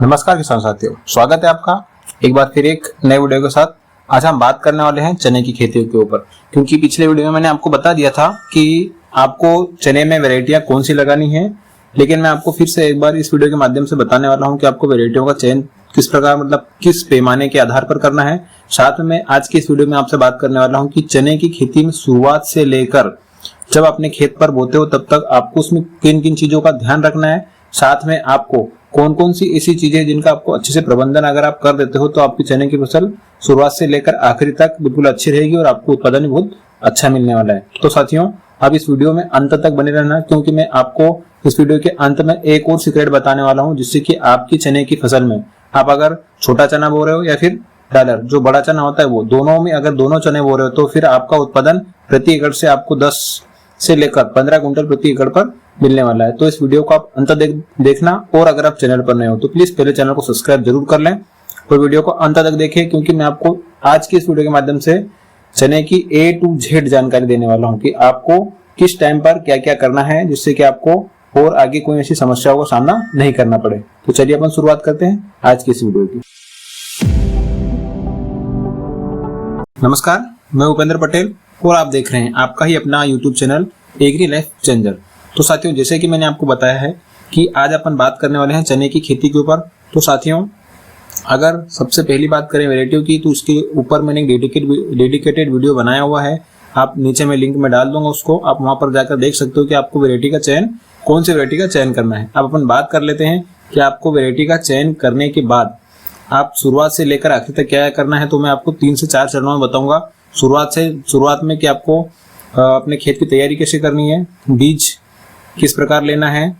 नमस्कार किसान साथियों, स्वागत है आपका एक बार फिर एक नए वीडियो के साथ। आज हम बात करने वाले हैं चने की खेती के ऊपर, क्योंकि पिछले वीडियो में मैंने आपको बता दिया था कि आपको चने में वैरायटियां कौन सी लगानी है, लेकिन मैं आपको फिर से एक बार इस वीडियो के माध्यम से बताने वाला हूं कि आपको वैरायटियों का चयन किस प्रकार मतलब किस पैमाने के आधार पर करना है। साथ में आज की इस वीडियो में आपसे बात करने वाला हूँ कि चने की खेती में शुरुआत से लेकर जब अपने खेत पर बोते हो तब तक आपको उसमें किन किन चीजों का ध्यान रखना है। साथ में आपको कौन कौन सी ऐसी चीजें जिनका आपको अच्छे से प्रबंधन अगर आप कर देते हो तो आपकी चने की फसल शुरुआत से लेकर आखिरी तक बिल्कुल अच्छी रहेगी और आपको उत्पादन भी बहुत अच्छा मिलने वाला है। तो साथियों, आप इस वीडियो में अंत तक बने रहना, क्योंकि मैं आपको इस वीडियो के अंत में एक और सीक्रेट बताने वाला हूं, जिससे कि आपकी चने की फसल में आप अगर छोटा चना बो रहे हो या फिर डालर जो बड़ा चना होता है वो दोनों में अगर दोनों चने बो रहे हो तो फिर आपका उत्पादन प्रति एकड़ से आपको 10 से लेकर 15 कुंटल प्रति एकड़ पर मिलने वाला है। तो इस वीडियो को आप अंत तक देखना, और अगर आप चैनल पर नए हो तो प्लीज पहले चैनल को सब्सक्राइब जरूर कर लें और वीडियो को अंत तक देखें, क्योंकि मैं आपको आज की इस वीडियो के माध्यम से चने की A to Z जानकारी देने वाला हूं कि आपको किस टाइम पर क्या क्या करना है, जिससे कि आपको और आगे कोई ऐसी समस्याओं का सामना नहीं करना पड़े। तो चलिए अपन शुरुआत करते हैं आज की इस वीडियो की। नमस्कार, मैं उपेंद्र पटेल और आप देख रहे हैं आपका ही अपना YouTube channel agri life changer. तो साथियों, जैसे कि मैंने आपको बताया है कि आज अपन बात करने वाले हैं चने की खेती के ऊपर। तो साथियों, अगर सबसे पहली बात करें वैरायटियों की, तो उसके ऊपर मैंने डेडिकेटेड वीडियो बनाया हुआ है। आप नीचे मैं लिंक में डाल दूंगा उसको, आप वहां पर जाकर देख सकते हो कि आपको वैरायटी का चयन कौन सी वैरायटी का चयन करना है। अब अपन बात कर लेते हैं कि आपको वैरायटी का चयन करने के बाद आप शुरुआत से लेकर आखिर तक क्या करना है। तो मैं आपको 3 से 4 चरणों में बताऊंगा। शुरुआत में कि आपको अपने खेत की तैयारी कैसे करनी है, बीज किस प्रकार लेना है,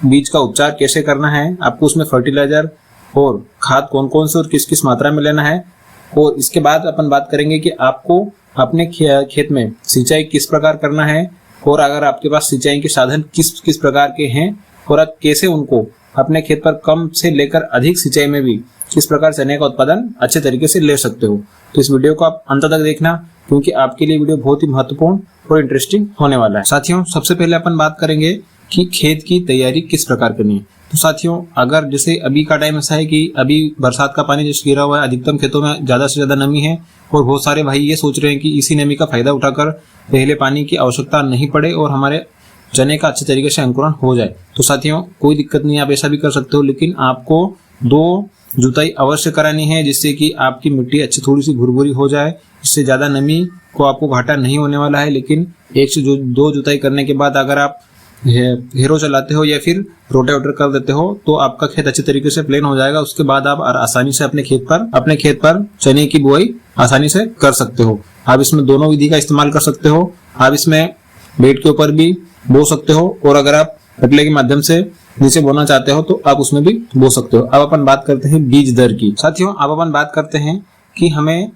बीज का उपचार कैसे करना है, आपको उसमें फर्टिलाइजर और खाद कौन कौन से और किस किस मात्रा में लेना है। और इसके बाद अपन बात करेंगे कि आपको अपने खेत में सिंचाई किस प्रकार करना है, और अगर आपके पास सिंचाई के साधन किस किस प्रकार के हैं और आप कैसे उनको अपने खेत पर कम से लेकर अधिक सिंचाई में भी किस प्रकार चने का उत्पादन अच्छे तरीके से ले सकते हो। तो इस वीडियो को आप अंत तक देखना, क्योंकि आपके लिए वीडियो बहुत ही महत्वपूर्ण और इंटरेस्टिंग होने वाला है। साथियों, सबसे पहले अपन बात करेंगे कि खेत की तैयारी किस प्रकार करनी है। तो साथियों, अगर जैसे अभी का टाइम ऐसा है कि अभी बरसात का पानी जैसे गिरा हुआ है, अधिकतम खेतों में ज्यादा से ज्यादा नमी है और बहुत सारे भाई ये सोच रहे हैं कि इसी नमी का फायदा उठाकर पहले पानी की आवश्यकता नहीं पड़े और हमारे चने का अच्छे तरीके से अंकुरण हो जाए। तो साथियों, कोई दिक्कत नहीं, आप ऐसा भी कर सकते हो, लेकिन आपको 2 जुताई अवश्य करानी है, जिससे कि आपकी मिट्टी अच्छी थोड़ी सी भुरभुरी हो जाए। इससे ज्यादा नमी को आपको घाटा नहीं होने वाला है। लेकिन 1 से 2 जुताई करने के बाद अगर आप हेरो चलाते हो या फिर रोटेवेटर कर देते हो तो आपका खेत अच्छे तरीके से प्लेन हो जाएगा। उसके बाद आप आसानी से अपने खेत पर चने की बुआई आसानी से कर सकते हो। आप इसमें दोनों विधि का इस्तेमाल कर सकते हो। आप इसमें बेड के ऊपर भी बो सकते हो, और अगर आप पटले के माध्यम से नीचे बोना चाहते हो तो आप उसमें भी बो सकते हो। अब अपन बात करते हैं बीज दर की। साथियों, अब अपन बात करते हैं कि हमें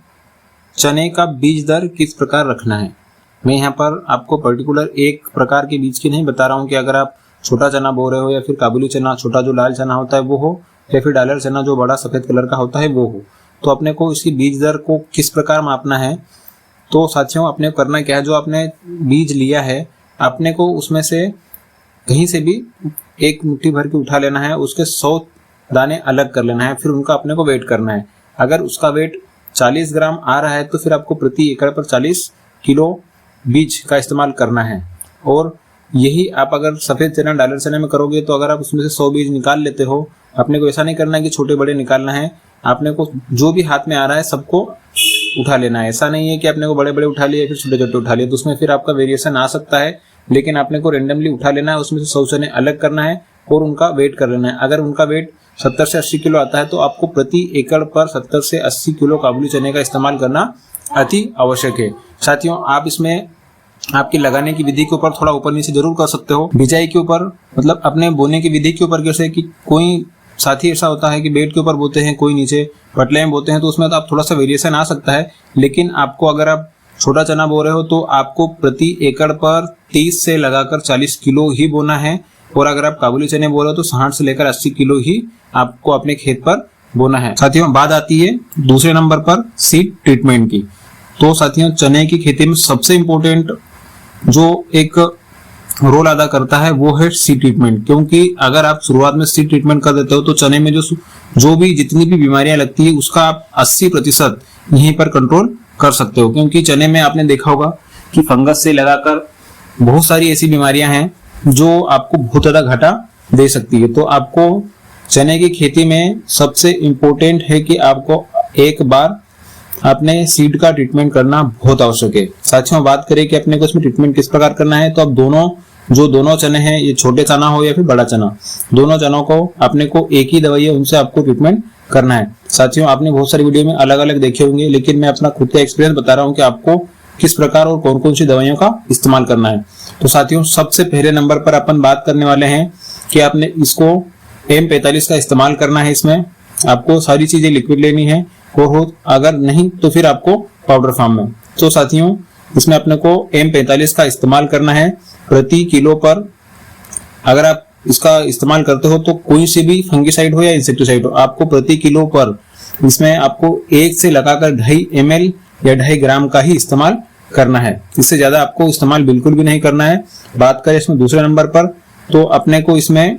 चने का बीज दर किस प्रकार रखना है। मैं यहाँ पर आपको पर्टिकुलर एक प्रकार के बीज की नहीं बता रहा हूँ कि अगर आप छोटा चना बो रहे हो या फिर काबुली चना, छोटा जो लाल चना होता है वो हो, या फिर डालर चना जो बड़ा सफेद कलर का होता है वो हो, तो अपने को इसकी बीज दर को किस प्रकार मापना है। तो साथियों, अपने को करना क्या है, जो आपने बीज लिया है अपने को उसमें से कहीं से भी एक मुट्ठी भर के उठा लेना है, उसके 100 दाने अलग कर लेना है, फिर उनका अपने को वेट करना है। अगर उसका वेट 40 ग्राम आ रहा है तो फिर आपको प्रति एकड़ पर 40 किलो बीज का इस्तेमाल करना है। और यही आप अगर सफेद चना डालर चने में करोगे तो अगर आप उसमें से 100 बीज निकाल लेते हो, अपने को ऐसा नहीं करना है कि छोटे बड़े निकालना है, आपने को जो भी हाथ में आ रहा है सबको उठा लेना है। ऐसा नहीं है कि आपने को बड़े बड़े उठा लिए फिर छोटे छोटे उठा लिए, तो उसमें फिर आपका वेरिएशन आ सकता है। लेकिन आपने को रेंडमली उठा लेना है, उसमें से 100 चने अलग करना है और उनका वेट कर लेना है। अगर उनका वेट 70 से 80 किलो आता है तो आपको प्रति एकड़ पर 70 से 80 किलो काबुली चने का इस्तेमाल करना अति आवश्यक है। साथियों, आप इसमें आपकी लगाने की विधि के ऊपर थोड़ा ऊपर नीचे जरूर कर सकते हो। बिजाई के ऊपर मतलब अपने बोने की विधि के ऊपर, जैसे कि कोई साथी ऐसा होता है कि बेड के ऊपर बोते हैं, कोई नीचे पटले में बोते हैं, तो उसमें तो आप थोड़ा सा वेरिएशन आ सकता है। लेकिन आपको अगर आप छोटा चना बो रहे हो तो आपको प्रति एकड़ पर 30 से लगाकर 40 किलो ही बोना है, और अगर आप काबुली चने बो रहे हो तो 60 से लेकर 80 किलो ही आपको अपने खेत पर बोना है। साथियों, बात आती है दूसरे नंबर पर सीड ट्रीटमेंट की। तो साथियों, चने की खेती में सबसे इम्पोर्टेंट जो एक रोल अदा करता है वो है सीड ट्रीटमेंट। क्योंकि अगर आप शुरुआत में सीड ट्रीटमेंट कर देते हो तो चने में जो भी जितनी भी बीमारियां लगती है उसका आप 80% यहीं पर कंट्रोल कर सकते हो। क्योंकि चने में आपने देखा होगा कि फंगस से लगाकर बहुत सारी ऐसी बीमारियां हैं जो आपको बहुत ज्यादा घाटा दे सकती है। तो आपको चने की खेती में सबसे इम्पोर्टेंट है कि आपको एक बार आपने सीड का ट्रीटमेंट करना बहुत आवश्यक है। साथियों, बात करें कि अपने को इसमें ट्रीटमेंट किस प्रकार करना है, तो अब दोनों चने हैं, ये छोटे चना हो या फिर बड़ा चना, दोनों चनों को अपने को एक ही दवाई है उनसे आपको ट्रीटमेंट करना है। साथियों, आपने बहुत सारी वीडियो में अलग अलग देखे होंगे, लेकिन मैं अपना खुद का एक्सपीरियंस बता रहा हूँ कि आपको किस प्रकार और कौन कौन सी दवाइयों का इस्तेमाल करना है। तो साथियों, सबसे पहले नंबर पर अपन बात करने वाले हैं कि आपने इसको M45 का इस्तेमाल करना है। इसमें आपको सारी चीजें लिक्विड लेनी है, और अगर नहीं तो फिर आपको पाउडर फॉर्म में। तो साथियों, इसमें अपने को M45 का इस्तेमाल करना है प्रति किलो पर। अगर आप इसका इस्तेमाल करते हो तो कोई से भी फंगिसाइड हो या इंसेक्टिसाइड हो, आपको प्रति किलो पर इसमें आपको 1 से लगाकर 2.5 ml या 2.5 ग्राम का ही इस्तेमाल करना है। इससे ज्यादा आपको इस्तेमाल बिल्कुल भी नहीं करना है। बात करें इसमें दूसरे नंबर पर, तो अपने को इसमें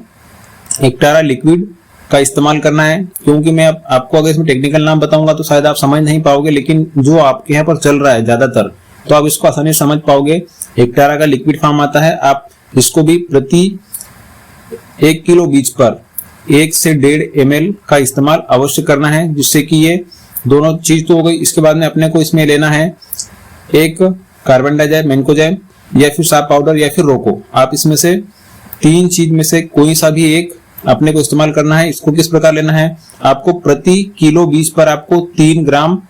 एक्टारा लिक्विड का इस्तेमाल करना है। क्योंकि मैं आपको अगर इसमें टेक्निकल नाम बताऊंगा तो शायद आप समझ नहीं पाओगे, लेकिन जो आपके यहाँ पर चल रहा है ज्यादातर तो आप इसको आसानी से समझ पाओगे। एक्टारा का लिक्विड फॉर्म आता है, आप इसको भी प्रति 1 किलो बीज पर 1 से 1.5 ml का इस्तेमाल अवश्य करना है, जिससे कि ये दोनों चीज तो हो गई। इसके बाद में अपने को इसमें लेना है एक कार्बन डाइजाइम, मैंकोजाइम या फिर साप पाउडर या फिर रोको। आप इसमें से 3 चीज में से कोई सा भी एक अपने को इस्तेमाल करना है। इसको किस प्रकार लेना है, आपको प्रति किलो बीज पर आपको 3 ग्राम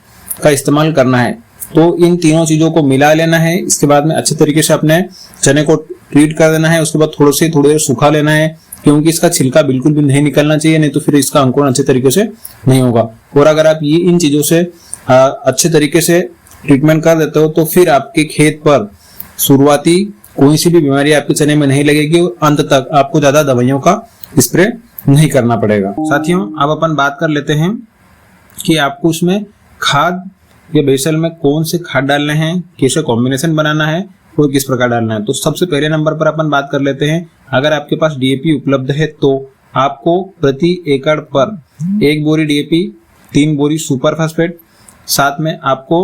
का इस्तेमाल करना है। तो इन तीनों चीजों को मिला लेना है। इसके बाद में अच्छे तरीके से अपने चने को ट्रीट कर देना है। उसके बाद थोड़ी देर सूखा लेना है, क्योंकि इसका छिलका बिल्कुल भी नहीं निकलना चाहिए, नहीं तो फिर इसका अंकुरण अच्छे तरीके से नहीं होगा। और अगर आप ये इन चीजों से अच्छे तरीके से ट्रीटमेंट कर देते हो तो फिर आपके खेत पर शुरुआती कोई सी भी बीमारी आपके चने में नहीं लगेगी और अंत तक आपको ज्यादा दवाइयों का स्प्रे नहीं करना पड़ेगा। साथियों, अब अपन बात कर लेते हैं कि आपको उसमें खाद या बेसल में कौन से खाद डालने हैं, कैसे कॉम्बिनेशन बनाना है और किस प्रकार डालना है। तो सबसे पहले नंबर पर अपन बात कर लेते हैं, अगर आपके पास DAP उपलब्ध है तो आपको प्रति एकड़ पर 1 बोरी DAP, 3 बोरी सुपर फास्फेट, साथ में आपको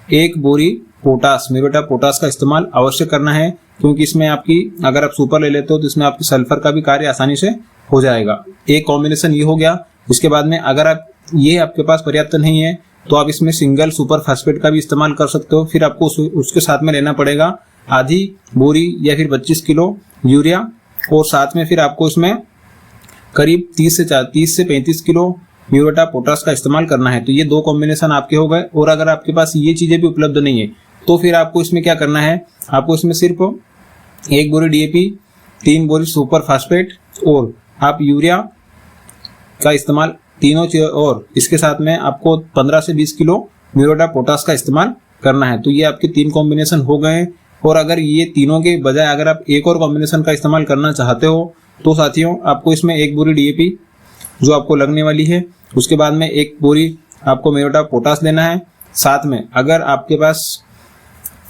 1 बोरी पोटास, म्यूरेट ऑफ पोटास का इस्तेमाल अवश्य करना है। क्योंकि इसमें आपकी, अगर आप सुपर ले लेते हो तो इसमें आपकी सल्फर का भी कार्य आसानी से हो जाएगा। एक कॉम्बिनेशन ये हो गया। उसके बाद में अगर आप ये आपके पास पर्याप्त नहीं है तो आप इसमें सिंगल सुपर फास्फेट का भी इस्तेमाल कर सकते हो। फिर आपको उसके साथ में लेना पड़ेगा आधी बोरी या फिर 25 किलो यूरिया, और साथ में फिर आपको इसमें करीब 30 से 35 किलो म्यूरेट ऑफ पोटास का इस्तेमाल करना है। तो ये 2 कॉम्बिनेशन आपके हो गए। और अगर आपके पास ये चीजें भी उपलब्ध नहीं है तो फिर आपको इसमें क्या करना है, आपको इसमें सिर्फ 1 बोरी DAP, 3 बोरी सुपर फास्फेट और आप यूरिया का इस्तेमाल तीनों चीज, और इसके साथ में आपको 15 से 20 किलो म्यूरेट ऑफ पोटास का इस्तेमाल करना है। तो ये आपके 3 कॉम्बिनेशन हो गए। और अगर ये तीनों के बजाय अगर आप एक और कॉम्बिनेशन का इस्तेमाल करना चाहते हो तो साथियों, आपको इसमें 1 बोरी DAP जो आपको लगने वाली है, उसके बाद में 1 बोरी आपको म्यूरेट ऑफ पोटास लेना है। साथ में अगर आपके पास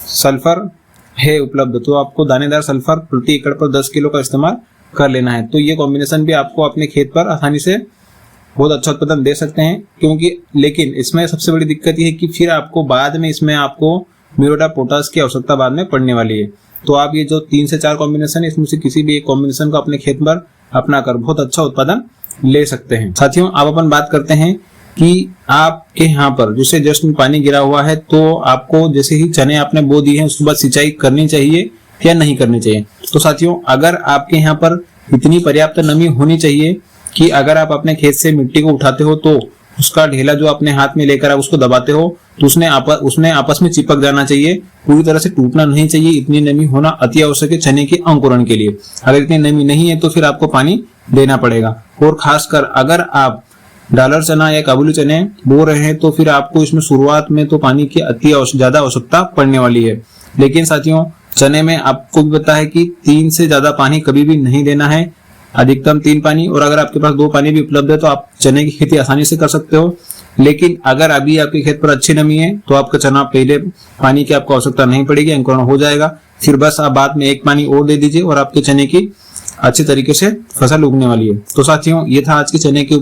सल्फर है उपलब्ध तो आपको दानेदार सल्फर प्रति एकड़ पर 10 किलो का इस्तेमाल कर लेना है। तो ये कॉम्बिनेशन भी आपको अपने खेत पर आसानी से बहुत अच्छा उत्पादन दे सकते हैं। क्योंकि लेकिन इसमें सबसे बड़ी दिक्कत ये है कि फिर आपको बाद में इसमें आपको म्यूरेट ऑफ पोटास की आवश्यकता बाद में पड़ने वाली है। तो आप ये जो 3 से 4 कॉम्बिनेशन है, इसमें से किसी भी एक कॉम्बिनेशन को अपने खेत पर अपना कर बहुत अच्छा उत्पादन ले सकते हैं। साथियों, अब अपन बात करते हैं कि आपके यहाँ पर जैसे जस्ट पानी गिरा हुआ है तो आपको जैसे ही चने आपने बो दिए हैं उसके बाद सिंचाई करनी चाहिए या नहीं करनी चाहिए। तो साथियों, अगर आपके यहाँ पर इतनी पर्याप्त नमी होनी चाहिए कि अगर आप अपने खेत से मिट्टी को उठाते हो तो उसका ढेला जो अपने हाथ में लेकर आप उसको दबाते हो तो उसने आपस में चिपक जाना चाहिए, पूरी तरह से टूटना नहीं चाहिए। इतनी नमी होना अति आवश्यक है चने के अंकुरण के लिए। अगर इतनी नमी नहीं है तो फिर आपको पानी देना पड़ेगा। और खासकर अगर आप डालर चना या काबुली चने बो रहे हैं तो फिर आपको इसमें शुरुआत में तो पानी की अति ज्यादा आवश्यकता पड़ने वाली है। लेकिन साथियों, चने में आपको भी पता है कि 3 से ज्यादा पानी कभी भी नहीं देना है, अधिकतम 3 पानी। और अगर आपके पास 2 पानी भी उपलब्ध है तो आप चने की खेती आसानी से कर सकते हो। लेकिन अगर अभी आपके खेत पर अच्छी नमी है तो आपका चना पहले पानी की आपको आवश्यकता नहीं पड़ेगी, अंकुरण हो जाएगा। फिर बस आप बाद में एक पानी और दे दीजिए और आपके चने की अच्छे तरीके से फसल उगने वाली है। तो साथियों, ये था आज के चने की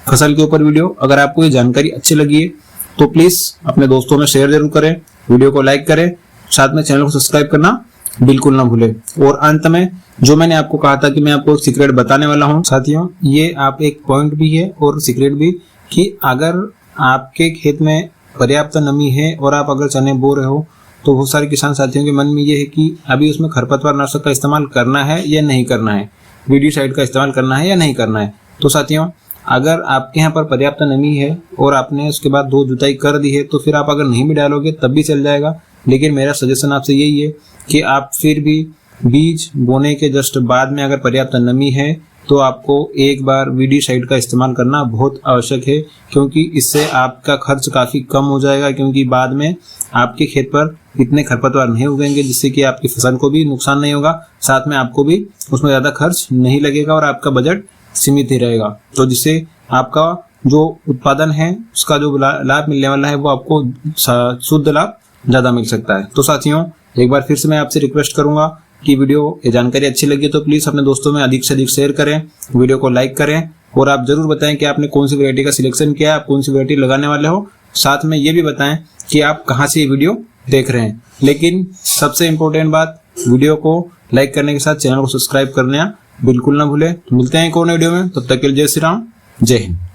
फसल के ऊपर वीडियो। अगर आपको ये जानकारी अच्छी लगी है तो प्लीज अपने दोस्तों में शेयर जरूर करें, वीडियो को लाइक करें, साथ में चैनल को सब्सक्राइब करना बिल्कुल ना भूलें। और अंत में जो मैंने आपको कहा था कि मैं आपको एक सीक्रेट बताने वाला हूं साथियों, ये आप एक पॉइंट भी है और सीक्रेट भी, कि अगर आपके खेत में पर्याप्त नमी है और आप अगर चने बो रहे हो तो बहुत सारे किसान साथियों के मन में ये है कि अभी उसमें खरपतवार नाशक का इस्तेमाल करना है या नहीं करना है, वीडिसाइड का इस्तेमाल करना है या नहीं करना है। तो साथियों, अगर आपके यहाँ पर पर्याप्त नमी है और आपने उसके बाद 2 जुताई कर दी है तो फिर आप अगर नहीं भी डालोगे तब भी चल जाएगा। लेकिन मेरा सजेशन आपसे यही है कि आप फिर भी बीज बोने के जस्ट बाद में अगर पर्याप्त नमी है तो आपको एक बार वीडिसाइड का इस्तेमाल करना बहुत आवश्यक है, क्योंकि इससे आपका खर्च काफ़ी कम हो जाएगा। क्योंकि बाद में आपके खेत पर इतने खरपतवार नहीं उगेंगे जिससे कि आपकी फसल को भी नुकसान नहीं होगा, साथ में आपको भी उसमें ज़्यादा खर्च नहीं लगेगा और आपका बजट सीमित ही रहेगा। तो जिससे आपका जो उत्पादन है उसका जो लाभ मिलने वाला है वो आपको शुद्ध लाभ ज़्यादा मिल सकता है। तो साथियों, एक बार फिर से मैं आपसे रिक्वेस्ट करूंगा कि वीडियो ये जानकारी अच्छी लगी तो प्लीज़ अपने दोस्तों में अधिक से अधिक शेयर करें, वीडियो को लाइक करें और आप जरूर बताएं कि आपने कौन सी वैरायटी का सिलेक्शन किया है, आप कौन सी वैरायटी लगाने वाले हो। साथ में ये भी बताएं कि आप कहाँ से ये वीडियो देख रहे हैं। लेकिन सबसे इम्पोर्टेंट बात, वीडियो को लाइक करने के साथ चैनल को सब्सक्राइब करना बिल्कुल ना भूलें। मिलते हैं एक और वीडियो में, तब तक के लिए जय श्री राम, जय हिंद।